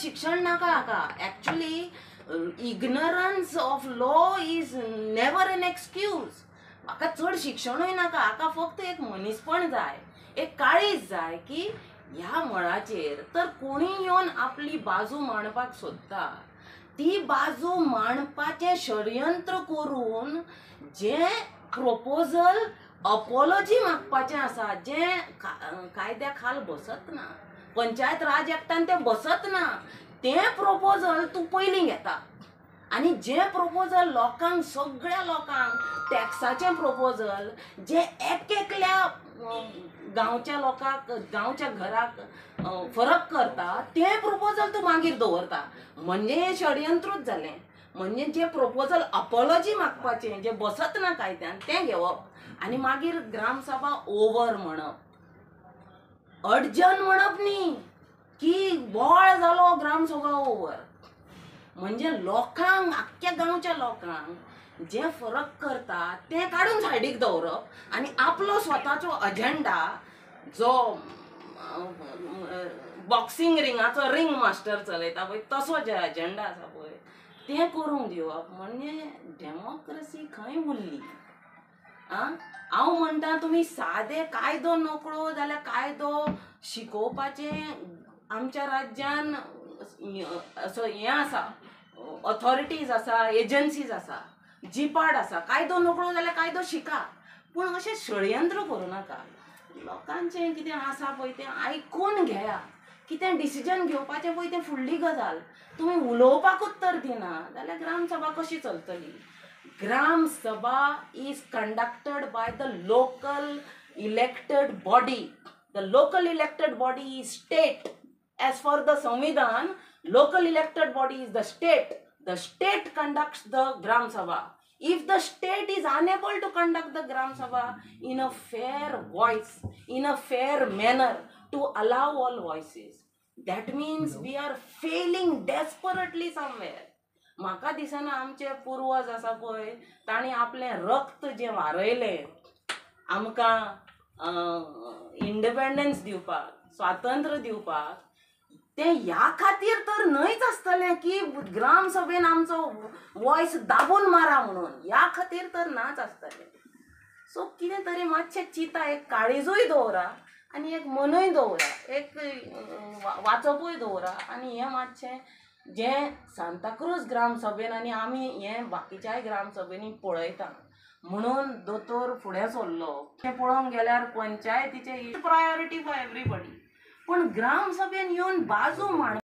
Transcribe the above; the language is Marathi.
शिक्षण नाका हाका. Actually ignorance of law is never an excuse. म्हाका चड शिक्षणूय नाका, हाका फक्त एक मनीसपण जाय, एक काळीज जाय की ह्या मळाचेर तर कोणी येवन आपली बाजू मांडपाक सोदता, ती बाजू मांडपाचें षडयंत्र करून जे प्रपोजल अपॉलॉजी मागपाचें आसा, जे कायद्या खाल बसत ना, पंचायत राज एक्टान तें बसत ना, तें प्रपोजल तूं पयलीं घेता. आनी जे प्रपोजल लोकांक, सगळ्या लोकांक टॅक्साचें प्रपोजल जे एकल्या गांवच्या लोकांक, गांवच्या घराक फरक करता, तें प्रपोजल तूं मागीर दवरता. म्हणजे हें षडयंत्रूच जालें. म्हणजे जे प्रपोजल अपॉलॉजी मागपाचें जे बसत ना कायद्यान तें घेवप आनी मागीर ग्रामसभा ओवर म्हणप. अडजन म्हणप न्ही की बोळ जालो ग्रामसभा ओवर. म्हणजे लोकांक, आख्ख्या गांवच्या लोकांक जे फरक करता तें काडून सायडीक दवरप आनी आपलो स्वताचो अजेंडा, जो बॉक्सिंग रिंगाचो रिंग मास्टर चलयता पळय तसो जे अजेंडा आसा पळय तें करूंक दिवप. म्हणजे डेमोक्रेसी खंय उरली. हांव म्हणटा तुमी सादे कायदो नकळो जाल्यार कायदो शिकोवपाचें आमच्या राज्यान असो हें आसा, ऑथॉरिटीज आसा, एजन्सीज आसा, जिपाड आसा. कायदो नकळो जाल्यार कायदो शिका, पूण अशें षडयंत्र करूं नाका. लोकांचें कितें आसा पळय तें आयकून घेया. कितें डिसिजन घेवपाचें पळय तें फुडली गजाल. तुमी उलोवपाकूच तर दिना जाल्यार ग्रामसभा कशी चलतली. Gram sabha is conducted by the local elected body. The local elected body is state. As for the Samvidan, local elected body is the state. The state conducts the Gram Sabha. If the state is unable to conduct the Gram Sabha in a fair voice, in a fair manner, to allow all voices, that means we are failing desperately somewhere. म्हाका दिसना आमचे पूर्वज आसा पळय तांणी आपलें रक्त जें व्हारयलें आमकां इंडिपेंडन्स दिवपाक, स्वातंत्र्य दिवपाक, तें ह्या खातीर तर न्हयच आसतलें की ग्रामसभेन आमचो वॉयस दाबून मारा म्हणून. ह्या खातीर तर नाच आसतलें. सो कितें तरी मातशें चिंता, एक काळीजूय दवरा आनी एक मनूय दवरा, एक वाचपूय दवरा आनी हें मातशें जें सांताक्रूज ग्रामसभेन आनी आमी हें बाकीच्याय ग्रामसभेनी पळयता म्हणून दोतोर फुडें सरलो. तें पळोवंक गेल्यार पंचायतीचें प्रायोरिटी फॉर एवरीबडी. पूण ग्रामसभेन येवन बाजू मांड